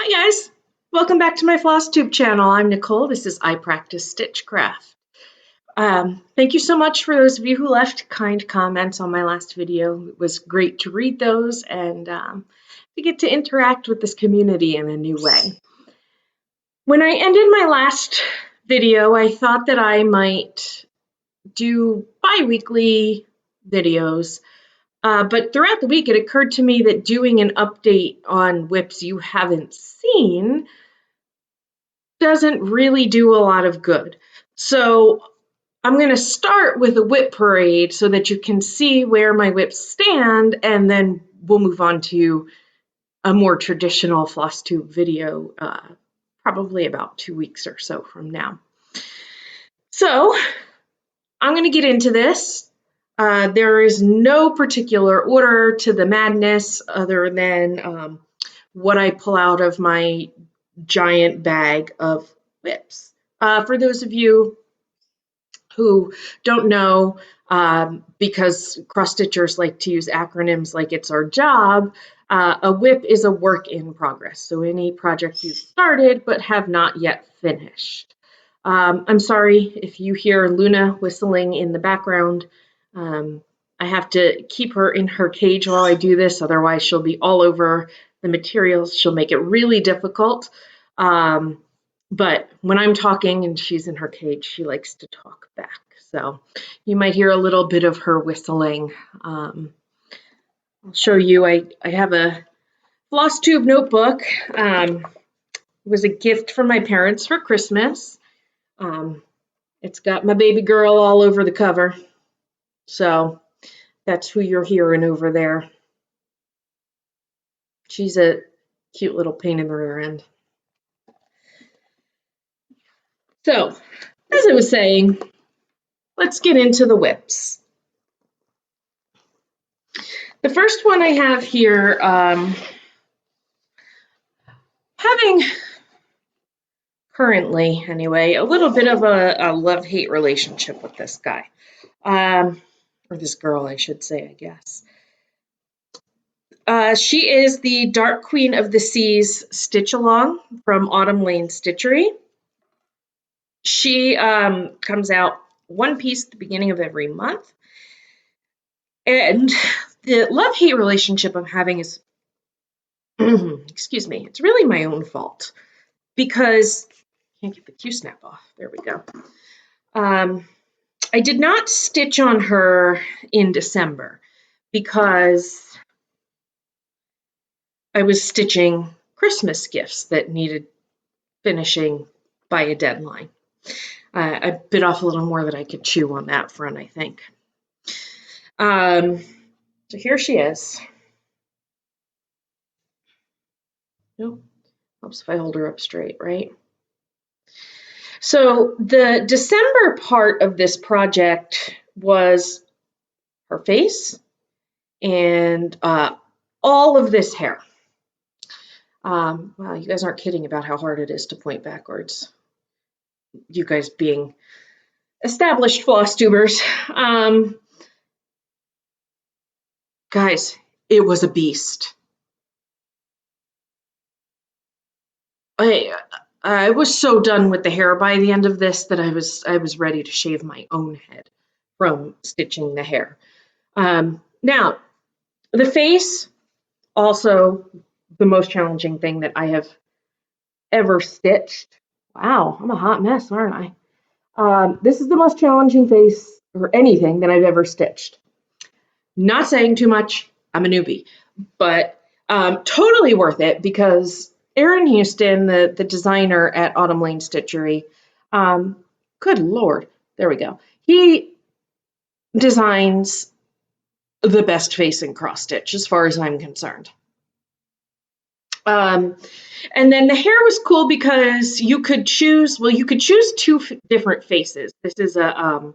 Hi guys, welcome back to my Flosstube channel. I'm Nicole. This is I Practice Stitchcraft. Thank you so much for those of you who left kind comments on my last video. It was great to read those and to get to interact with this community in a new way. When I ended my last video, I thought that I might do bi-weekly videos. But throughout the week, it occurred to me that doing an update on WIPs you haven't seen doesn't really do a lot of good. So I'm going to start with a WIP parade so that you can see where my WIPs stand, and then we'll move on to a more traditional Flosstube video probably about 2 weeks or so from now. So I'm going to get into this. There is no particular order to the madness other than what I pull out of my giant bag of WIPs. For those of you who don't know, because cross-stitchers like to use acronyms like it's our job, a WIP is a work in progress. So any project you've started but have not yet finished. I'm sorry if you hear Luna whistling in the background. I have to keep her in her cage while I do this, otherwise she'll be all over the materials. She'll make it really difficult. But when I'm talking and she's in her cage, she likes to talk back. So you might hear a little bit of her whistling. I'll show you, I have a Flosstube notebook. It was a gift from my parents for Christmas. It's got my baby girl all over the cover. So that's who you're hearing over there. She's a cute little pain in the rear end. So, as I was saying, let's get into the WIPs. The first one I have here, having currently, anyway, a little bit of a love-hate relationship with this guy. Or this girl, I should say, I guess. She is the Dark Queen of the Seas Stitch Along from Autumn Lane Stitchery. She comes out one piece at the beginning of every month. And the love-hate relationship I'm having is, excuse me, it's really my own fault because I can't get the Q-snap off. There we go. I did not stitch on her in December because I was stitching Christmas gifts that needed finishing by a deadline. I bit off a little more than I could chew on that front, I think. So here she is. Nope. Helps if I hold her up straight, right? So the December part of this project was her face and all of this hair. Wow, you guys aren't kidding about how hard it is to point backwards. You guys being established Flosstubers. Guys, it was a beast. I was so done with the hair by the end of this that I was ready to shave my own head from stitching the hair. Now, the face, also the most challenging thing that I have ever stitched. Wow, I'm a hot mess, aren't I? This is the most challenging face or anything that I've ever stitched. Not saying too much, I'm a newbie, but totally worth it because Aaron Houston, the designer at Autumn Lane Stitchery, good Lord, there we go. He designs the best face in cross stitch as far as I'm concerned. And then the hair was cool because you could choose, well, you could choose two different faces. This is a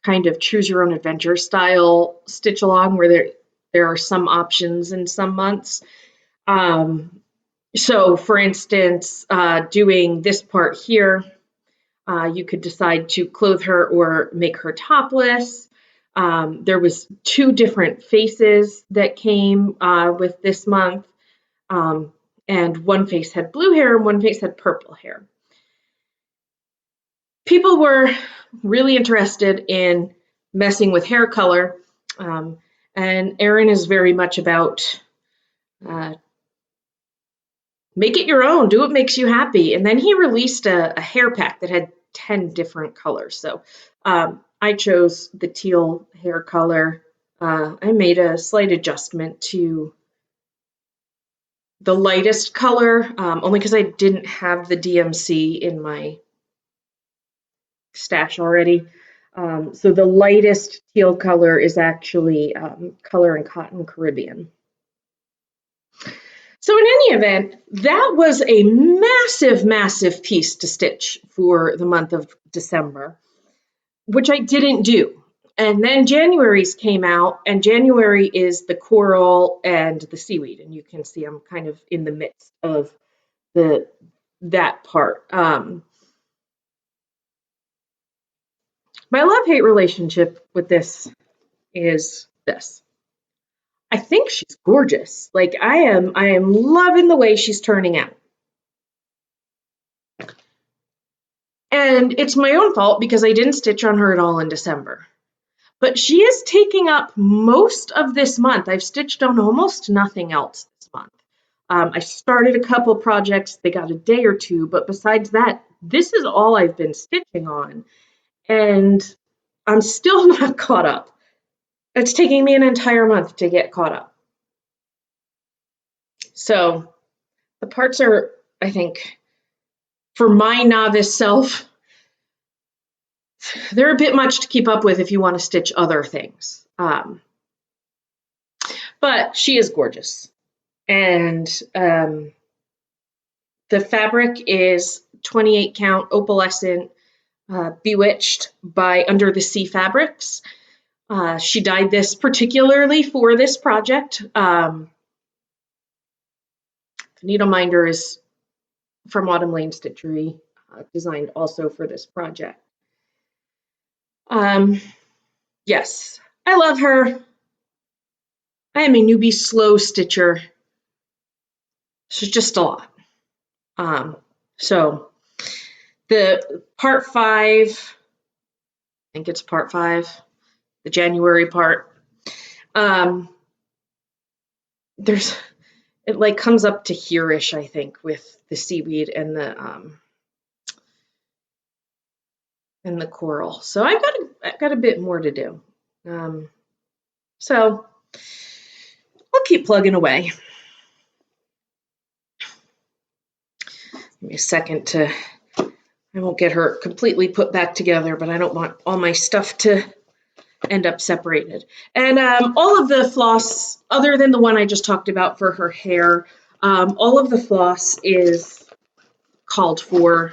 kind of choose your own adventure style stitch along where there are some options in some months. So for instance, doing this part here, you could decide to clothe her or make her topless. There was 2 different faces that came with this month. and one face had blue hair and one face had purple hair. People were really interested in messing with hair color, and Aaron is very much about make it your own, do what makes you happy. And then he released a hair pack that had 10 different colors. So I chose the teal hair color. I made a slight adjustment to the lightest color, only because I didn't have the DMC in my stash already. So the lightest teal color is actually Color and Cotton Caribbean. So in any event, that was a massive, massive piece to stitch for the month of December, which I didn't do. And then January's came out, and January is the coral and the seaweed, and you can see I'm kind of in the midst of that part. My love-hate relationship with this is this. I think she's gorgeous. Like I am loving the way she's turning out. And it's my own fault because I didn't stitch on her at all in December. But she is taking up most of this month. I've stitched on almost nothing else this month. I started a couple projects, they got a day or two, but besides that, this is all I've been stitching on. And I'm still not caught up. It's taking me an entire month to get caught up. So the parts are, I think, for my novice self, they're a bit much to keep up with if you want to stitch other things. But she is gorgeous. And the fabric is 28 count opalescent Bewitched by Under the Sea Fabrics. She dyed this particularly for this project. The needle minder is from Autumn Lane Stitchery, designed also for this project. Yes, I love her. I am a newbie slow stitcher. It's just a lot. So the part 5, I think it's part 5, the January part. It like comes up to here-ish, I think, with the seaweed and the coral. So I've got a bit more to do. So I'll keep plugging away. Give me a second to, I won't get her completely put back together, but I don't want all my stuff to end up separated. And all of the floss, other than the one I just talked about for her hair, all of the floss is called for,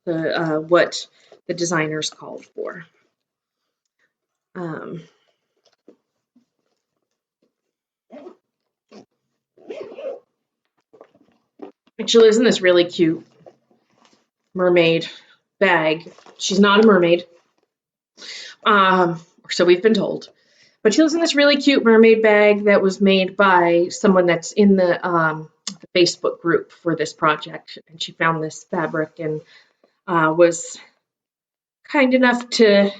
what the designers called for. Actually, isn't this really cute mermaid bag? She's not a mermaid, so we've been told. But she lives in this really cute mermaid bag that was made by someone that's in the Facebook group for this project. And she found this fabric and was kind enough to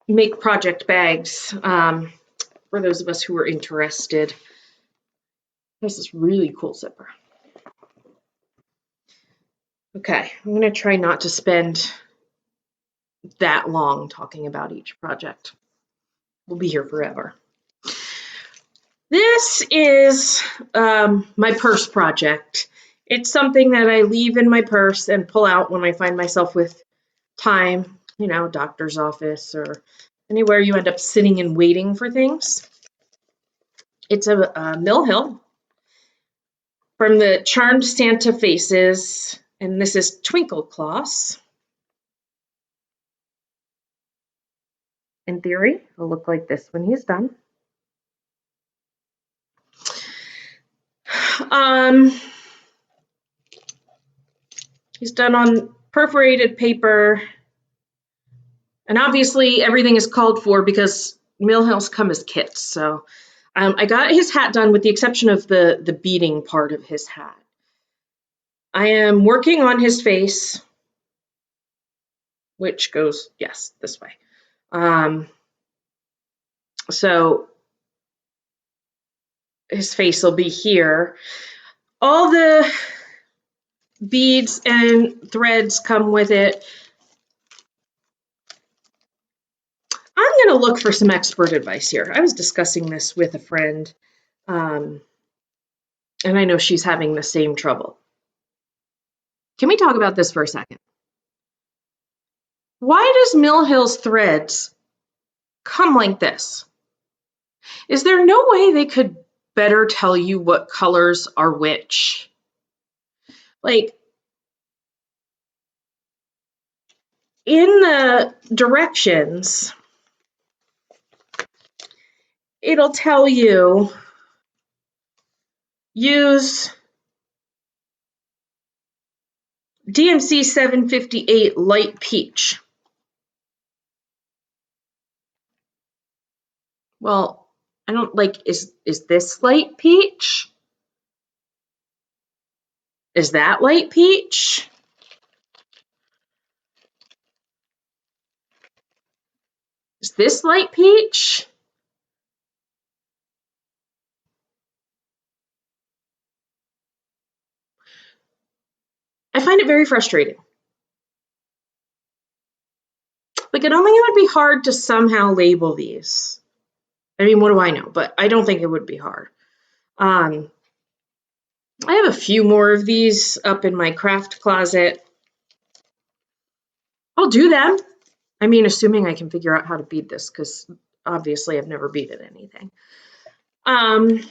make project bags for those of us who were interested. This is really cool zipper. Okay, I'm going to try not to spend that long talking about each project. We'll be here forever. This is my purse project. It's something that I leave in my purse and pull out when I find myself with time, you know, doctor's office or anywhere you end up sitting and waiting for things. It's a Mill Hill from the Charmed Santa Faces, and this is Twinkle Cloths. In theory, it'll look like this when he's done. He's done on perforated paper, and obviously everything is called for because Mill Hills come as kits, so I got his hat done with the exception of the beading part of his hat. I am working on his face, which goes, yes, this way. So his face will be here. All the beads and threads come with it. I'm going to look for some expert advice here. I was discussing this with a friend, and I know she's having the same trouble. Can we talk about this for a second? Why does Mill Hill's threads come like this? Is there no way they could better tell you what colors are which? Like, in the directions, it'll tell you use DMC 758 light peach. Well, I don't like, is this light peach? Is that light peach? Is this light peach? I find it very frustrating. Like, I don't think it would be hard to somehow label these. I mean, what do I know? But I don't think it would be hard. I have a few more of these up in my craft closet. I'll do them. I mean, assuming I can figure out how to bead this, because obviously I've never beaded anything. But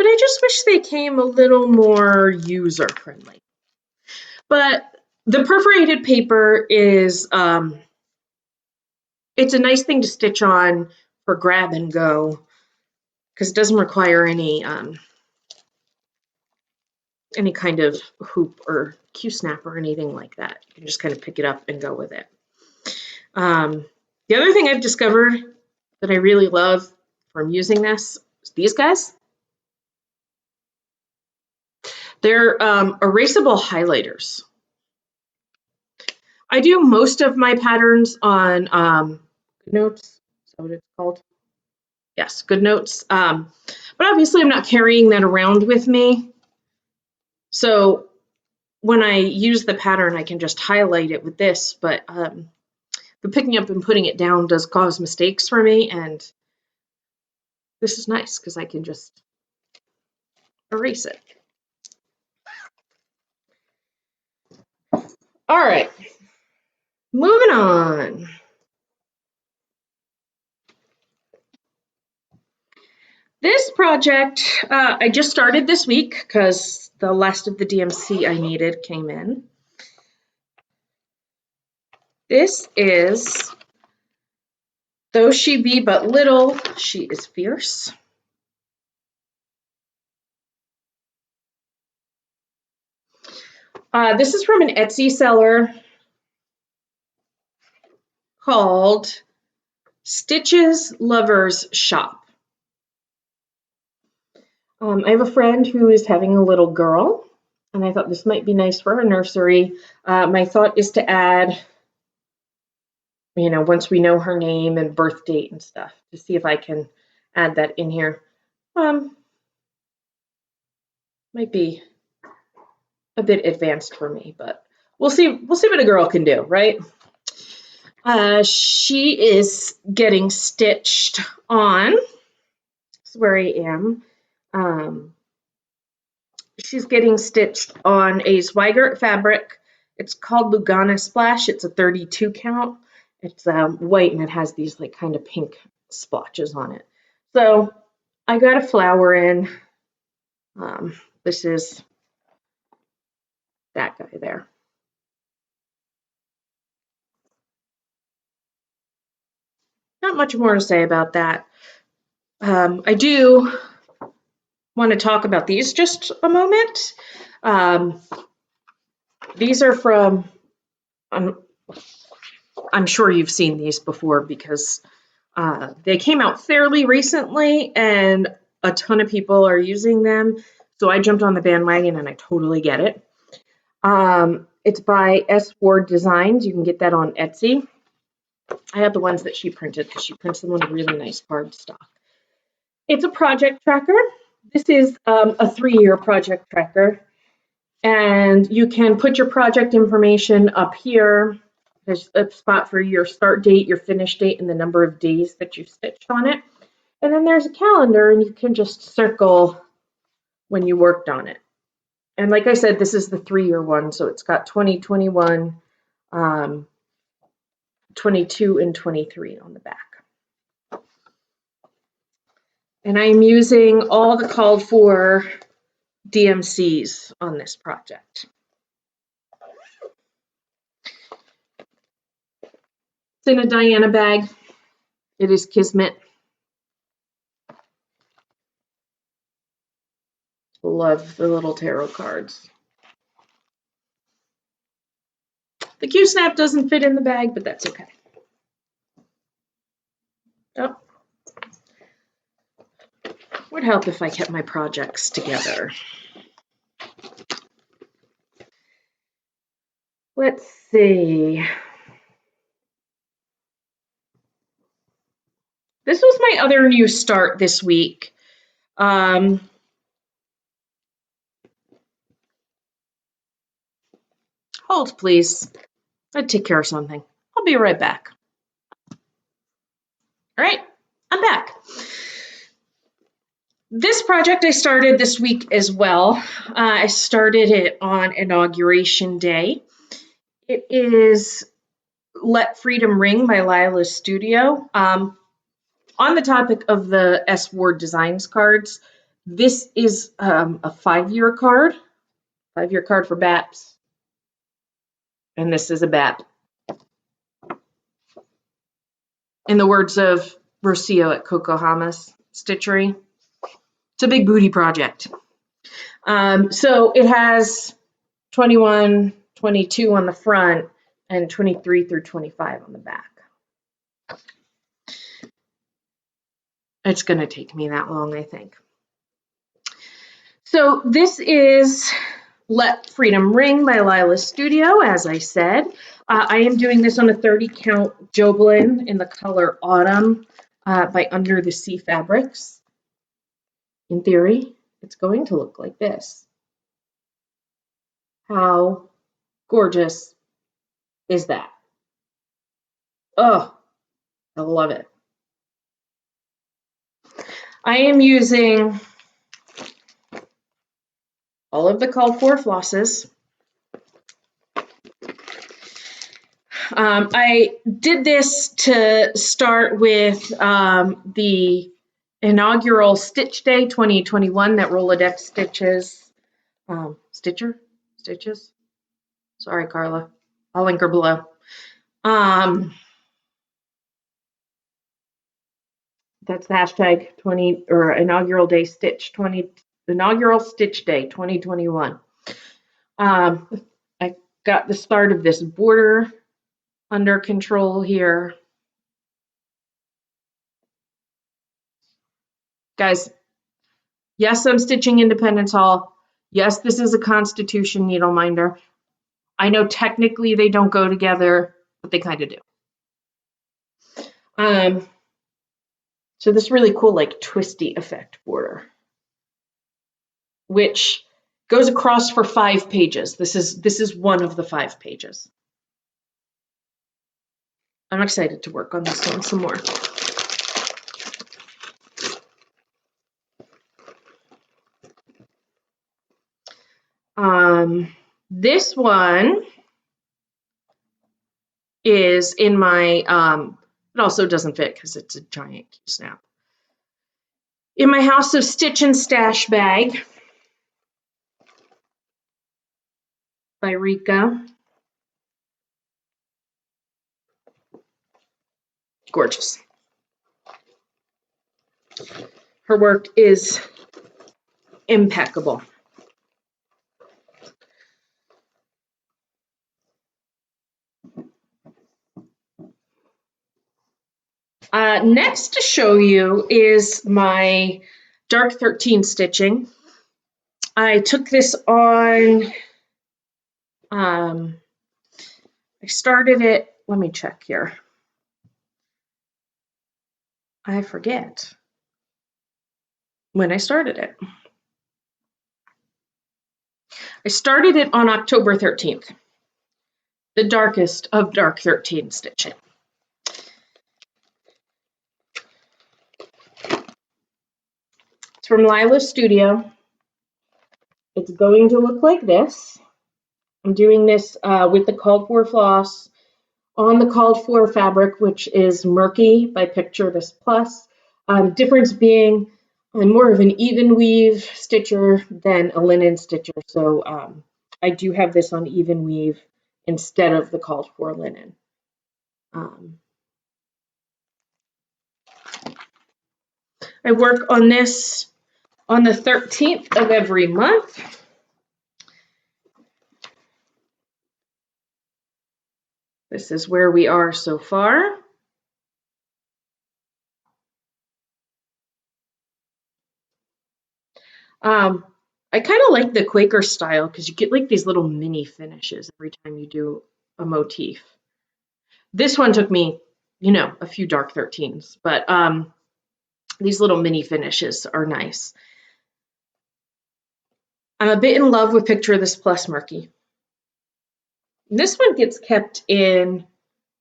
I just wish they came a little more user friendly. But the perforated paper is, it's a nice thing to stitch on for grab and go, because it doesn't require any kind of hoop or Q-snap or anything like that. You can just kind of pick it up and go with it. The other thing I've discovered that I really love from using this is these guys. They're erasable highlighters. I do most of my patterns on GoodNotes. Is that what it's called? Yes, GoodNotes. But obviously I'm not carrying that around with me. So when I use the pattern, I can just highlight it with this, but the picking up and putting it down does cause mistakes for me, and this is nice because I can just erase it. All right, moving on. This project I just started this week because the last of the DMC I needed came in. This is Though She Be But Little, She Is Fierce. This is from an Etsy seller called Stitches Lovers Shop. I have a friend who is having a little girl, and I thought this might be nice for her nursery. My thought is to add, you know, once we know her name and birth date and stuff, to see if I can add that in here. Might be a bit advanced for me, but we'll see. We'll see what a girl can do, right? She is getting stitched on. This is where I am. She's getting stitched on a Zweigart fabric. It's called Lugana Splash. It's a 32 count. It's white and it has these like kind of pink splotches on it. So I got a flower in. This is that guy there. Not much more to say about that. I do want to talk about these just a moment. These are from, I'm sure you've seen these before because They came out fairly recently, and a ton of people are using them. So I jumped on the bandwagon, and I totally get it. It's by S. Ward Designs. You can get that on Etsy. I have the ones that she printed because she prints them on a really nice cardstock. It's a project tracker. This is a 3-year project tracker. And you can put your project information up here. There's a spot for your start date, your finish date, and the number of days that you stitched on it. And then there's a calendar, and you can just circle when you worked on it. And like I said, this is the 3-year one, so it's got 2021, 22, and 23 on the back. And I'm using all the called for DMCs on this project. It's in a Diana bag. It is Kismet. Love the little tarot cards. The Q-snap doesn't fit in the bag, but that's okay. Oh. Would help if I kept my projects together. Let's see. This was my other new start this week. Hold, please. I'd take care of something. I'll be right back. All right, I'm back. This project I started this week as well. I started it on Inauguration Day. It is Let Freedom Ring by Lila's Studio. On the topic of the S. Ward Designs cards, this is a 5-year card, 5-year card for BAPs. And this is a BAP. In the words of Rocio at Cocohamas Stitchery, it's a big booty project. So it has 21, 22 on the front and 23 through 25 on the back. It's going to take me that long, I think. So this is Let Freedom Ring by Lila's Studio, as I said. I am doing this on a 30 count Joblin in the color Autumn by Under the Sea Fabrics. In theory, it's going to look like this. How gorgeous is that? Oh, I love it. I am using all of the called for flosses. I did this to start with the inaugural Stitch Day 2021 that Rolodex stitches. Stitches? Sorry, Carla. I'll link her below. That's the hashtag 20 or inaugural day stitch 20 inaugural Stitch Day 2021. I got the start of this border under control here. Guys, yes, I'm stitching Independence Hall. Yes, this is a Constitution needle minder. I know technically they don't go together, but they kind of do. So this really cool, like, twisty effect border, which goes across for 5 pages. This is one of the 5 pages. I'm excited to work on this one some more. This one is in my, it also doesn't fit because it's a giant snap. In my House of Stitch and Stash bag by Rika. Gorgeous. Her work is impeccable. Next to show you is my Dark 13 stitching. I took this on, I started it, let me check here. I forget when I started it. I started it on October 13th, the darkest of Dark 13 stitching. It's from Lila Studio. It's going to look like this. I'm doing this with the called for floss on the called for fabric, which is Murky by Picture This Plus. Difference being I'm more of an even weave stitcher than a linen stitcher, so I do have this on even weave instead of the called for linen. I work on this on the 13th of every month. This is where we are so far. I kind of like the Quaker style because you get like these little mini finishes every time you do a motif. This one took me, you know, a few dark 13s, but these little mini finishes are nice. I'm a bit in love with Picture This Plus Murky. This one gets kept in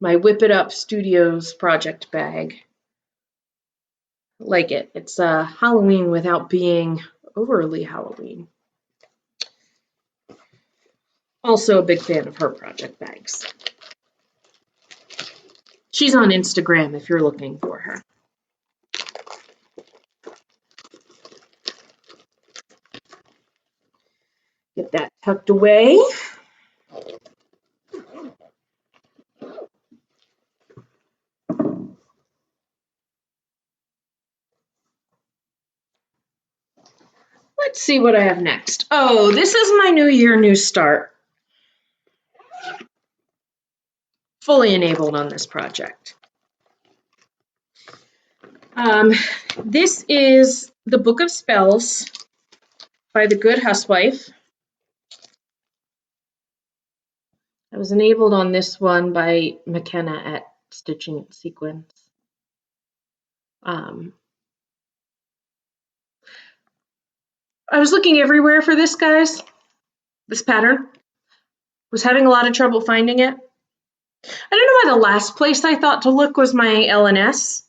my Whip It Up Studios project bag. I like it. It's Halloween without being overly Halloween. Also a big fan of her project bags. She's on Instagram if you're looking for her. Get that tucked away. Let's see what I have next. Oh, this is my New Year, New Start. Fully enabled on this project. This is the Book of Spells by The Good Housewife. I was enabled on this one by McKenna at Stitching Sequence. I was looking everywhere for this, guys. This pattern. Was having a lot of trouble finding it. I don't know why the last place I thought to look was my LNS,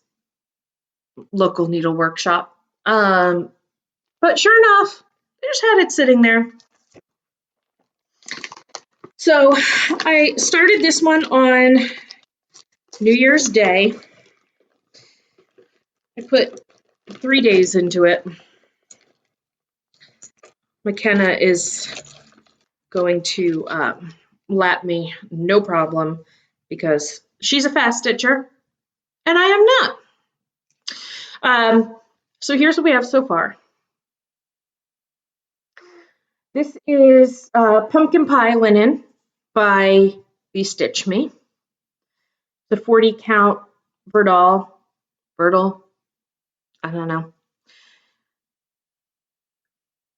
local needle workshop. But sure enough, I just had it sitting there. So I started this one on New Year's Day. I put 3 days into it. McKenna is going to lap me, no problem, because she's a fast stitcher and I am not. So here's what we have so far. This is Pumpkin Pie Linen by Stitch Me. The 40 count Verdal, I don't know.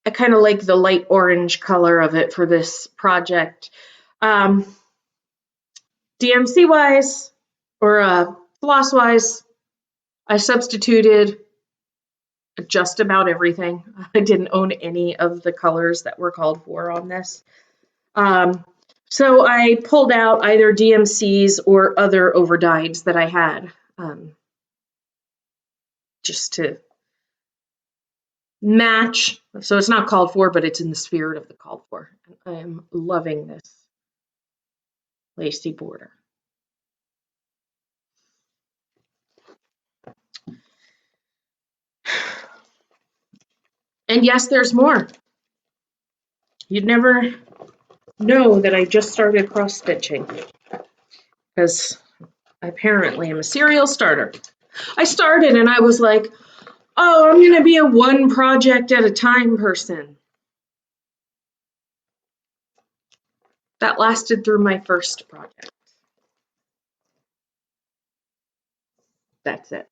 I kind of like the light orange color of it for this project. DMC wise, or floss wise, I substituted just about everything. I didn't own any of the colors that were called for on this. So I pulled out either DMCs or other overdyes that I had, just to match. So it's not called for, but it's in the spirit of the called for. I am loving this lacy border. And yes, there's more. You'd never know that I just started cross stitching, because I apparently am a serial starter. I started and I was like, oh, I'm going to be a one project at a time person. That lasted through my first project. That's it.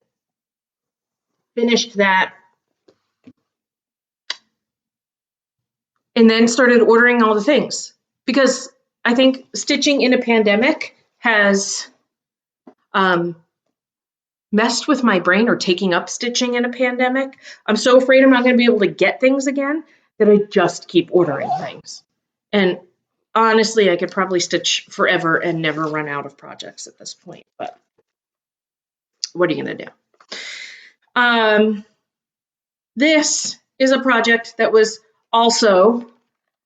Finished that. And then started ordering all the things because I think stitching in a pandemic has messed with my brain, or taking up stitching in a pandemic. I'm so afraid I'm not going to be able to get things again that I just keep ordering things. And honestly, I could probably stitch forever and never run out of projects at this point, but what are you going to do? This is a project that was also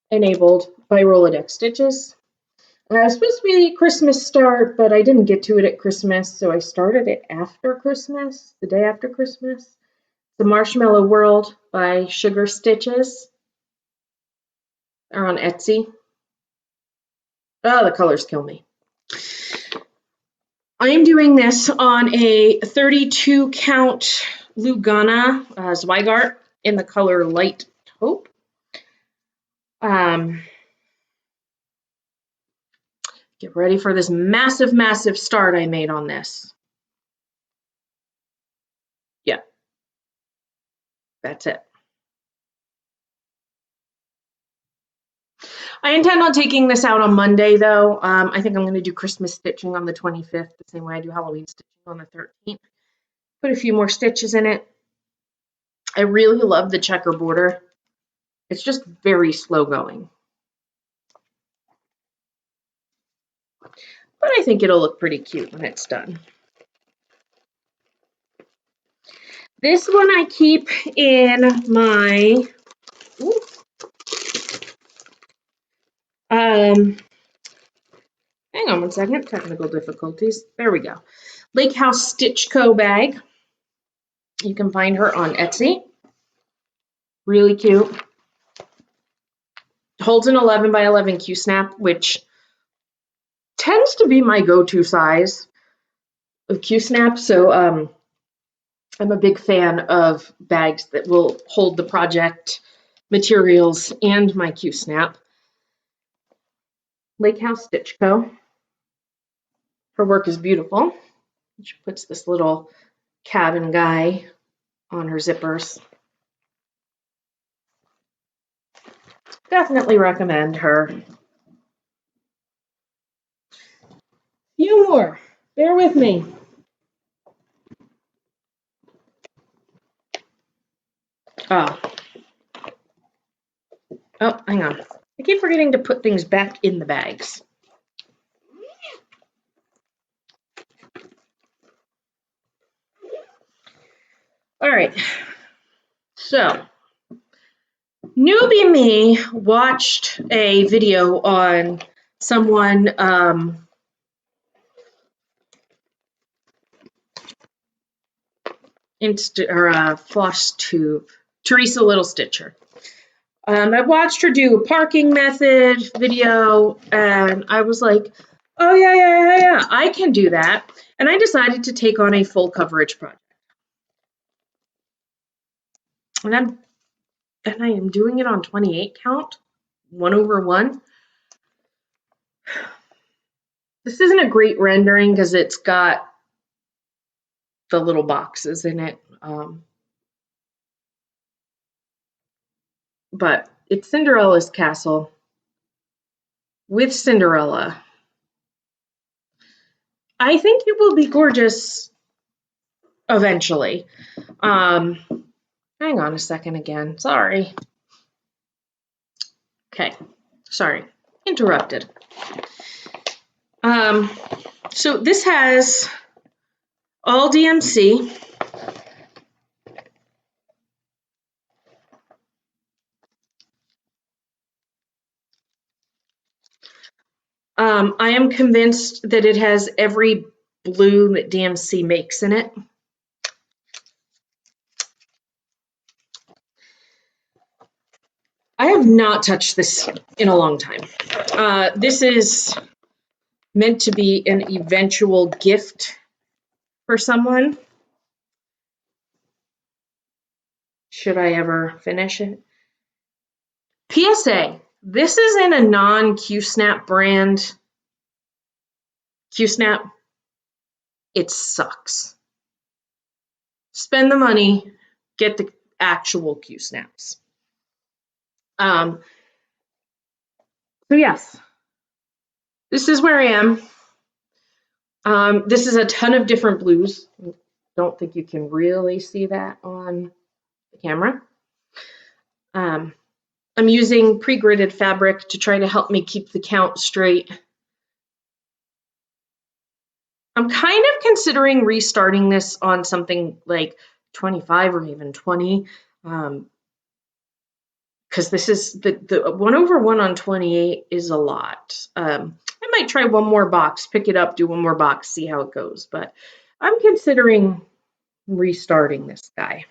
enabled by Rolodex Stitches. It was supposed to be a Christmas start, but I didn't get to it at Christmas, so I started it after Christmas, the day after Christmas. The Marshmallow World by Sugar Stitches. They're on Etsy. Oh, the colors kill me. I am doing this on a 32 count Lugana Zweigart in the color Light Taupe. Get ready for this massive, massive start I made on this. Yeah, that's it. I intend on taking this out on Monday, though. I think I'm going to do Christmas stitching on the 25th, the same way I do Halloween stitching on the 13th. Put a few more stitches in it. I really love the checker border. It's just very slow going. But I think it'll look pretty cute when it's done. This one I keep in my hang on one second, technical difficulties. There we go. Lake House Stitch Co. bag. You can find her on Etsy. Really cute. Holds an 11 by 11 Q-snap, which tends to be my go-to size of Q-snap. So I'm a big fan of bags that will hold the project materials and my Q-snap. Lake House Stitch Co. Her work is beautiful. She puts this little cabin guy on her zippers. Definitely recommend her. Few more. Bear with me. Oh, hang on. I keep forgetting to put things back in the bags. All right. So, newbie me watched a video on someone Flosstube, Teresa Little Stitcher. I watched her do a parking method video, and I was like, oh, yeah, I can do that. And I decided to take on a full coverage project. And I am doing it on 28 count, 1/1. This isn't a great rendering because it's got the little boxes in it. But it's Cinderella's castle with Cinderella. I think it will be gorgeous eventually. Hang on a second again. Sorry. Okay. Sorry. Interrupted. So this has all DMC. I am convinced that it has every blue that DMC makes in it. I have not touched this in a long time. This is meant to be an eventual gift for someone. Should I ever finish it? PSA, this is in a non-Q-snap brand. Q-snap, it sucks. spend the money, get the actual Q-snaps. So yes, this is where I am. This is a ton of different blues. Don't think you can really see that on the camera. I'm using pre-gridded fabric to try to help me keep the count straight. I'm kind of considering restarting this on something like 25 or even 20, because this is the 1/1 on 28 is a lot. I might try one more box, pick it up, do one more box, see how it goes, but I'm considering restarting this guy.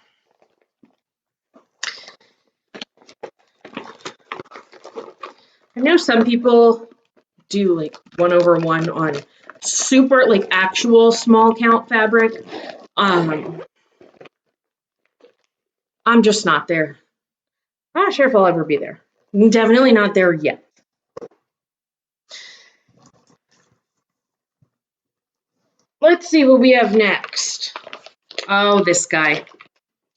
I know some people do like 1/1 on super, like actual small count fabric. I'm just not there. I'm not sure if I'll ever be there. I'm definitely not there yet. Let's see what we have next. Oh, this guy.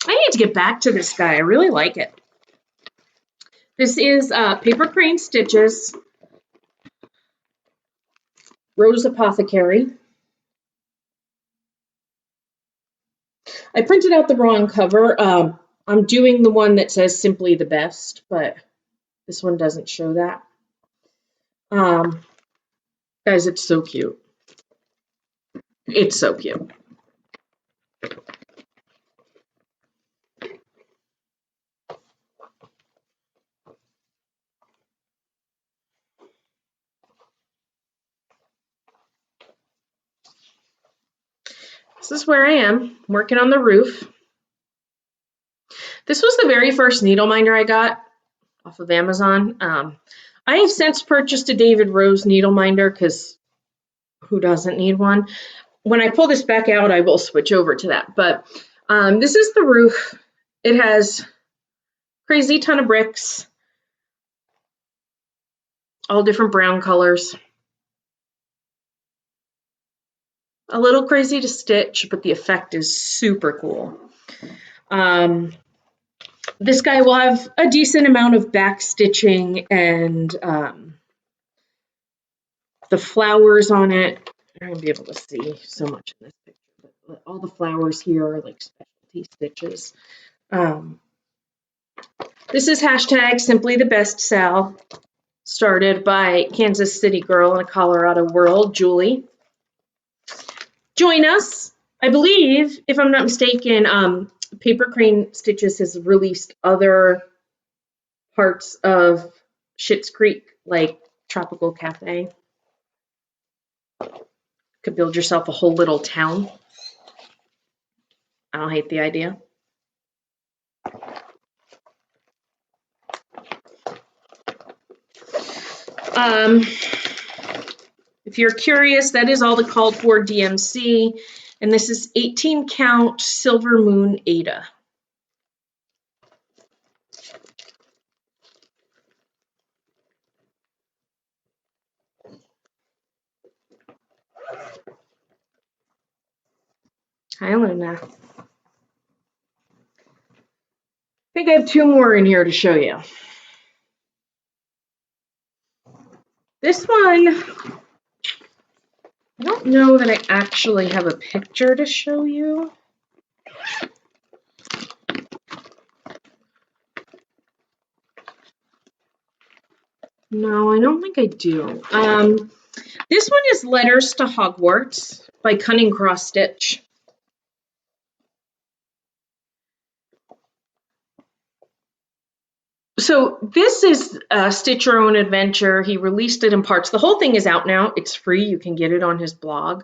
I need to get back to this guy. I really like it. This is Paper Crane Stitches, Rose Apothecary. I printed out the wrong cover. I'm doing the one that says Simply the Best, but this one doesn't show that. Guys, it's so cute. It's so cute. This is where I am, working on the roof. This was the very first needle minder I got off of Amazon. I have since purchased a David Rose needle minder because who doesn't need one? When I pull this back out, I will switch over to that. But this is the roof. It has crazy ton of bricks, all different brown colors. A little crazy to stitch, but the effect is super cool. This guy will have a decent amount of back stitching and the flowers on it. You're not gonna be able to see so much in this picture, but all the flowers here are like specialty stitches. This is hashtag Simply the Best Sal, started by Kansas City girl in a Colorado world, Julie. Join us. I believe, if I'm not mistaken, Paper Crane Stitches has released other parts of Schitt's Creek, like Tropical Cafe. Could build yourself a whole little town. I don't hate the idea. If you're curious, that is all the called for DMC, and this is 18 count Silver Moon Ada. Hi, Luna. I think I have two more in here to show you. This one, I don't know that I actually have a picture to show you. No, I don't think I do. This one is Letters to Hogwarts by Cunning Cross Stitch. So this is Stitch Your Own Adventure. He released it in parts. The whole thing is out now. It's free. You can get it on his blog.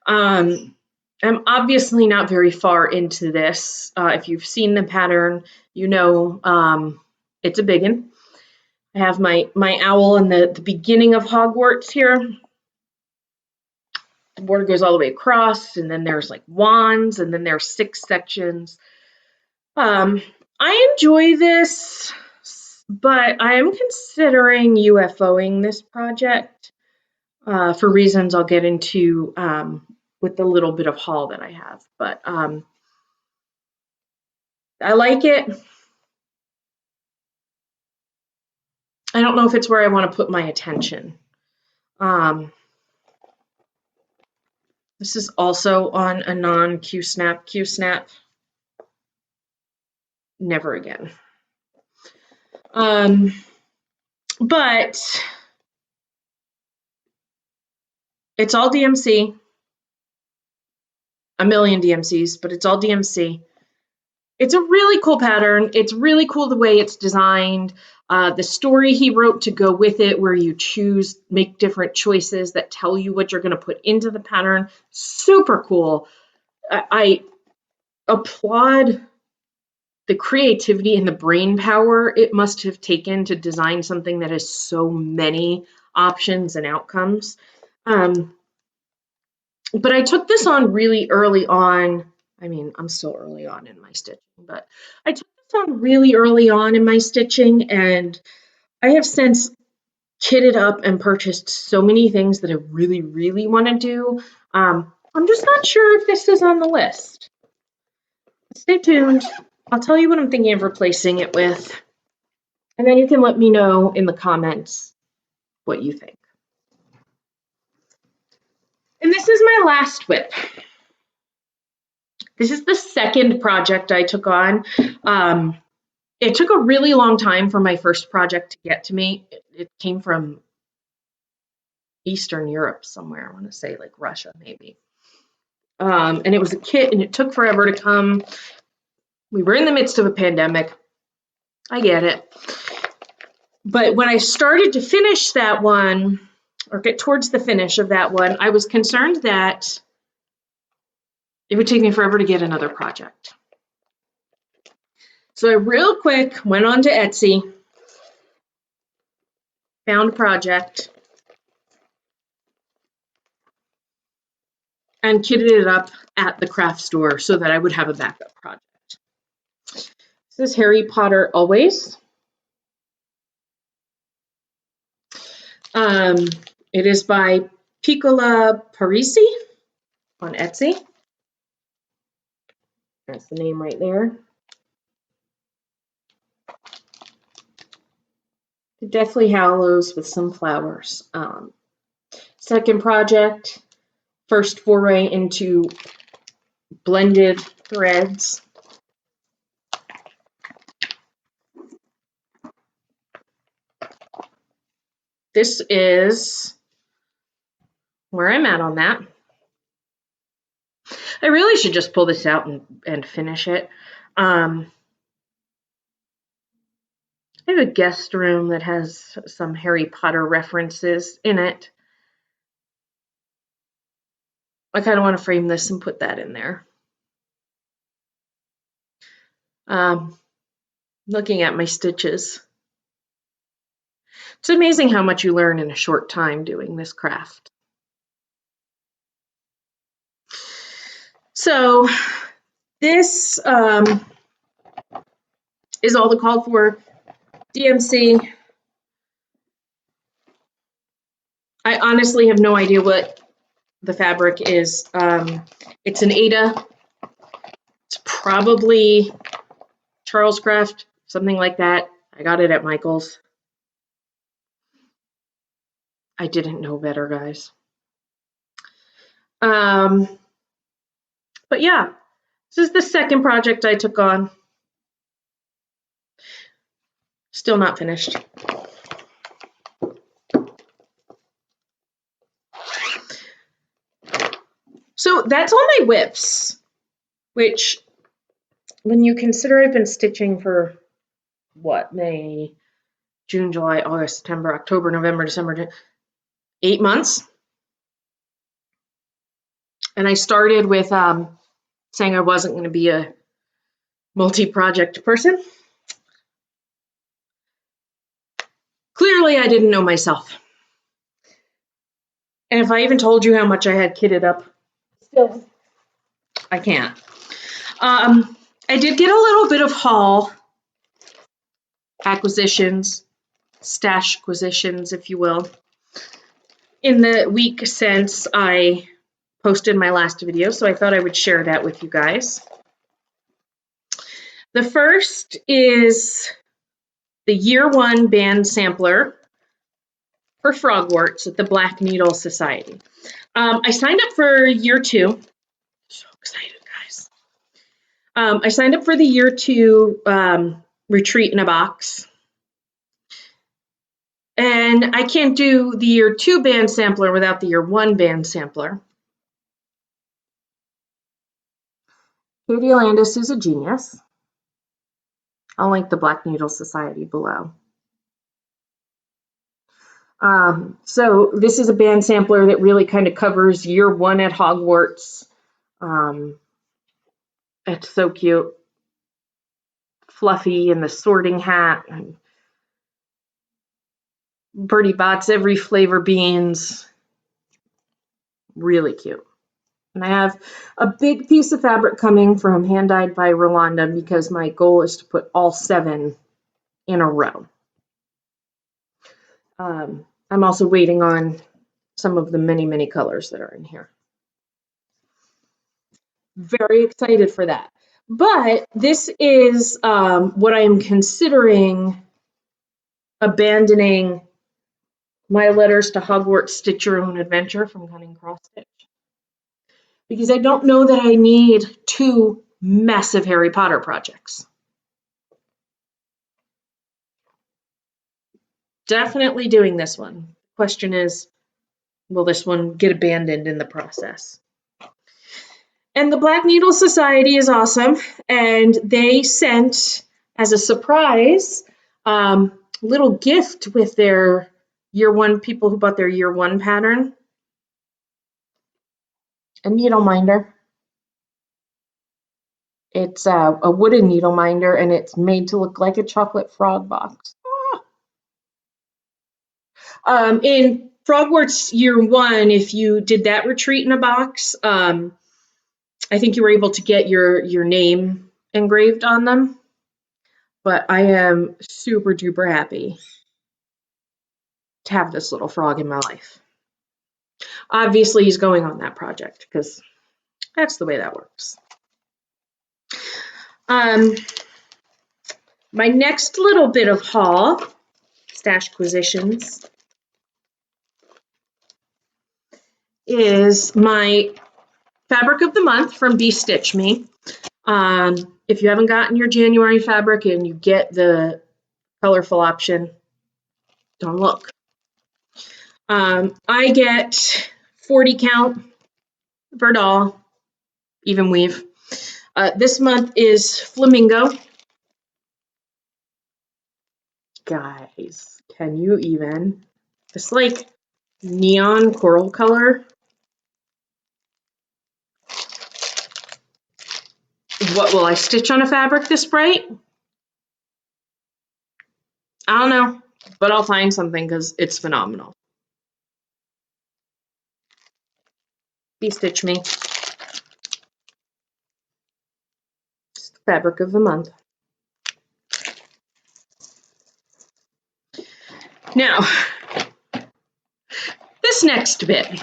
I'm obviously not very far into this. If you've seen the pattern, you know it's a big one. I have my owl in the beginning of Hogwarts here. The border goes all the way across, and then there's like wands, and then there's 6 sections. I enjoy this, but I am considering UFOing this project for reasons I'll get into with the little bit of haul that I have. But I like it. I don't know if it's where I want to put my attention. This is also on a non-Q-snap. Q-snap, never again. But it's all DMC. A million DMCs, but it's all DMC. It's a really cool pattern. It's really cool the way it's designed. The story he wrote to go with it, where you make different choices that tell you what you're going to put into the pattern. Super cool. I applaud the creativity and the brain power it must have taken to design something that has so many options and outcomes. But I took this on really early on. I mean, I'm still early on in my stitching, but I took this on really early on in my stitching, and I have since kitted up and purchased so many things that I really, really want to do. I'm just not sure if this is on the list. Stay tuned. I'll tell you what I'm thinking of replacing it with, and then you can let me know in the comments what you think. And this is my last WIP. This is the second project I took on. It took a really long time for my first project to get to me. It came from Eastern Europe somewhere, I want to say like Russia maybe. And it was a kit, and it took forever to come. We were in the midst of a pandemic. I get it. But when I started to finish that one, or get towards the finish of that one, I was concerned that it would take me forever to get another project. So I real quick went on to Etsy, found a project, and kitted it up at the craft store so that I would have a backup project. This is Harry Potter Always. It is by Piccola Parisi on Etsy. That's the name right there. Deathly Hallows with some flowers. Second project, first foray into blended threads. This is where I'm at on that. I really should just pull this out and finish it. I have a guest room that has some Harry Potter references in it. I kind of want to frame this and put that in there. Looking at my stitches. It's amazing how much you learn in a short time doing this craft. So this is all the called for DMC. I honestly have no idea what the fabric is. It's an Aida. It's probably Charles Craft, something like that. I got it at Michael's. I didn't know better, guys. But yeah, this is the second project I took on. Still not finished. So that's all my WIPs, which when you consider I've been stitching for what, May, June, July, August, September, October, November, December, 8 months. And I started with saying I wasn't going to be a multi-project person. Clearly, I didn't know myself. And if I even told you how much I had kitted up, still, I can't. I did get a little bit of haul acquisitions, stash acquisitions, if you will, in the week since I posted my last video, so I thought I would share that with you guys. The first is the year 1 band sampler for Hogwarts at the Black Needle Society. I signed up for year 2. So excited, guys. I signed up for the year 2 retreat in a box. And I can't do the year 2 band sampler without the year 1 band sampler. Katie Landis is a genius. I'll link the Black Needle Society below. So this is a band sampler that really kind of covers year 1 at Hogwarts. It's so cute. Fluffy and the sorting hat. And Bertie Bott's every flavor beans. Really cute. And I have a big piece of fabric coming from Hand Dyed by Rolanda because my goal is to put all 7 in a row. I'm also waiting on some of the many colors that are in here. Very excited for that. But this is what I am considering abandoning my letters to Hogwarts Stitch Your Own Adventure from Cunning Cross Stitch. Because I don't know that I need 2 massive Harry Potter projects. Definitely doing this one. Question is, will this one get abandoned in the process? And the Black Needle Society is awesome, and they sent, as a surprise, little gift with their year 1 people who bought their year 1 pattern. A needle minder. It's a wooden needle minder, and it's made to look like a chocolate frog box. In Frogwarts year 1, if you did that retreat in a box, I think you were able to get your name engraved on them. But I am super duper happy to have this little frog in my life. Obviously, he's going on that project because that's the way that works. My next little bit of haul, Stashquisitions, is my fabric of the month from Be Stitch Me. If you haven't gotten your January fabric and you get the colorful option, don't look. I get 40 count per doll, even weave. This month is Flamingo. Guys, can you even? It's like neon coral color. What will I stitch on a fabric this bright? I don't know, but I'll find something because it's phenomenal. Be Stitch Me. It's the fabric of the month. Now, this next bit. You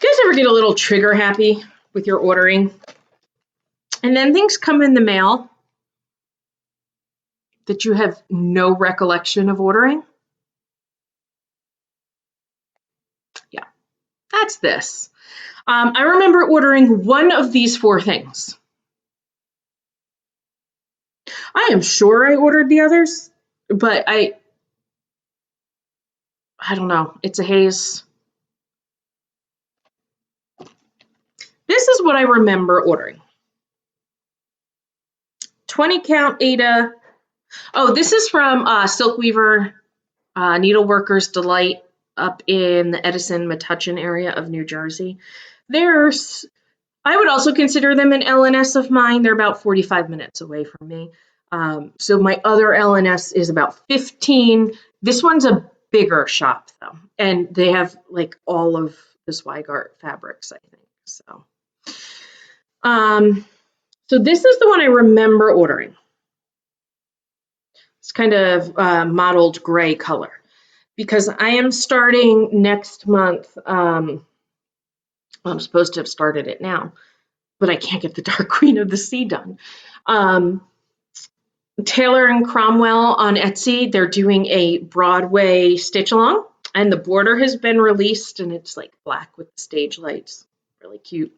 guys ever get a little trigger happy with your ordering? And then things come in the mail that you have no recollection of ordering? Yeah, that's this. I remember ordering one of these 4 things. I am sure I ordered the others, but I don't know. It's a haze. This is what I remember ordering. 20 count Ada. Oh, this is from Silk Weaver Needleworkers Delight up in the Edison Metuchen area of New Jersey. I would also consider them an LNS of mine. They're about 45 minutes away from me. So my other LNS is about 15. This one's a bigger shop though, and they have like all of the Zweigart fabrics, I think. So this is the one I remember ordering. It's kind of mottled gray color because I am starting next month. I'm supposed to have started it now. but I can't get the Dark Queen of the Sea done. Taylor and Cromwell on Etsy, they're doing a Broadway stitch along, and the border has been released, and it's like black with the stage lights, really cute.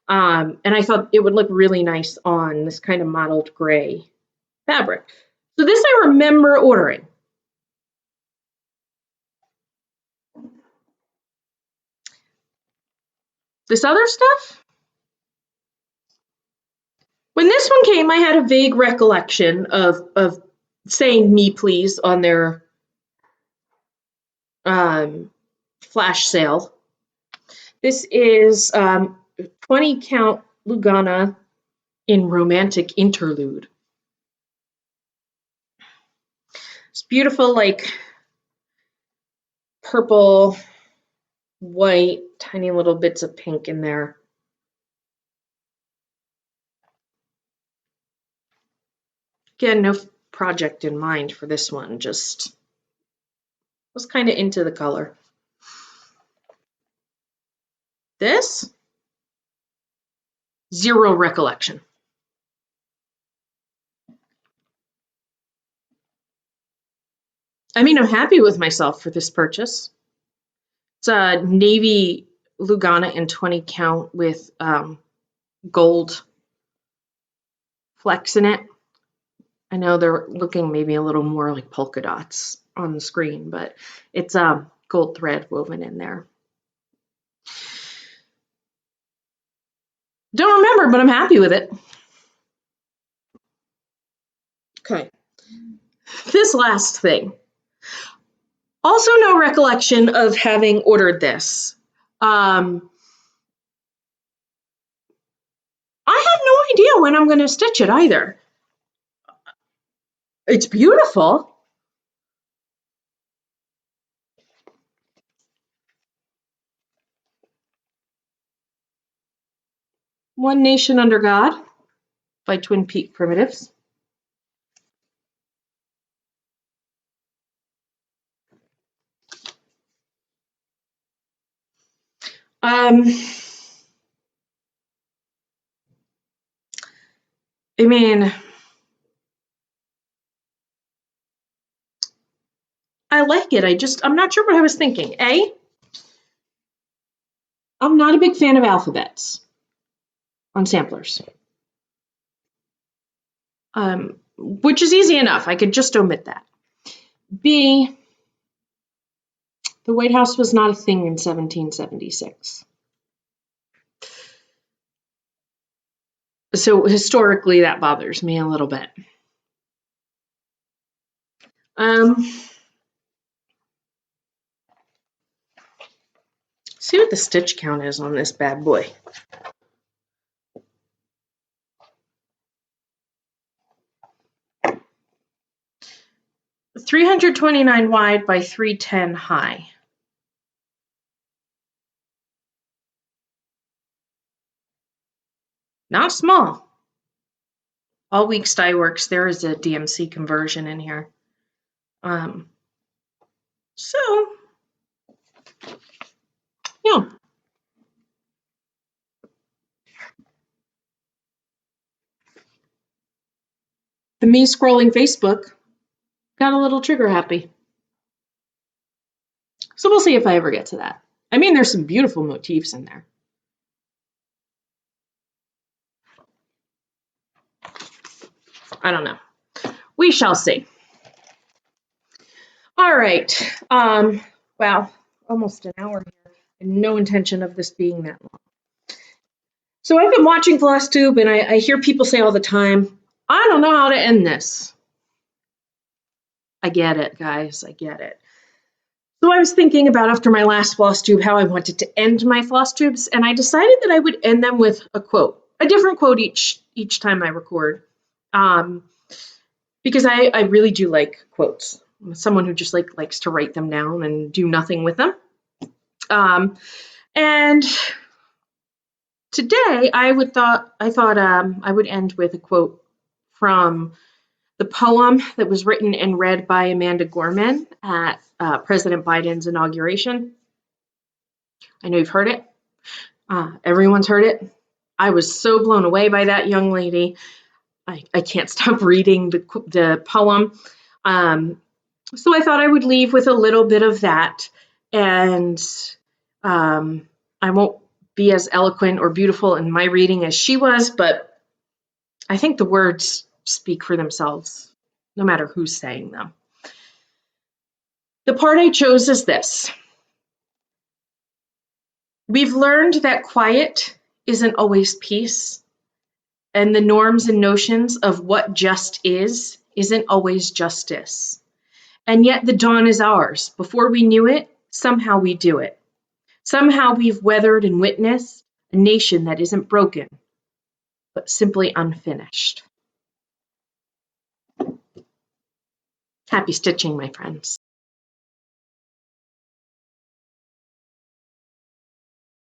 And I thought it would look really nice on this kind of mottled gray fabric. So this I remember ordering. This other stuff, when this one came, I had a vague recollection of saying "me please" on their flash sale. This is 20 count Lugana in Romantic Interlude. It's beautiful, like purple, white, tiny little bits of pink in there. Again, no project in mind for this one, just was kind of into the color. This, zero recollection. I mean, I'm happy with myself for this purchase. It's a navy Lugana in 20 count with gold flecks in it. I know they're looking maybe a little more like polka dots on the screen, but it's gold thread woven in there. Don't remember, but I'm happy with it. Okay. This last thing. Also no recollection of having ordered this. I have no idea when I'm going to stitch it either. It's beautiful. One Nation Under God by Twin Peak Primitives. I mean, I like it. I'm not sure what I was thinking. I'm not a big fan of alphabets on samplers. Which is easy enough. I could just omit that. B, the White House was not a thing in 1776. So historically, that bothers me a little bit. See what the stitch count is on this bad boy. $329 wide by $310 high. Not small. All Weeks Dye Works, there is a DMC conversion in here. So, yeah. The me scrolling Facebook got a little trigger happy. So we'll see if I ever get to that. I mean, there's some beautiful motifs in there. I don't know. We shall see. All right. Wow, almost an hour here, and no intention of this being that long. So I've been watching Flosstube, and I hear people say all the time, I don't know how to end this. I get it, guys. I get it. So I was thinking about, after my last Flosstube, how I wanted to end my Flosstubes, and I decided that I would end them with a quote, a different quote each time I record, because I really do like quotes. I'm someone who just likes to write them down and do nothing with them. And today I thought I would end with a quote from the poem that was written and read by Amanda Gorman at President Biden's inauguration. I know you've heard it. Everyone's heard it. I was so blown away by that young lady. I can't stop reading the poem. So I thought I would leave with a little bit of that, and I won't be as eloquent or beautiful in my reading as she was, but I think the words speak for themselves, no matter who's saying them. The part I chose is this. We've learned that quiet isn't always peace, and the norms and notions of what just isn't always justice. And yet the dawn is ours. Before we knew it, somehow we do it. Somehow we've weathered and witnessed a nation that isn't broken, but simply unfinished. Happy stitching, my friends.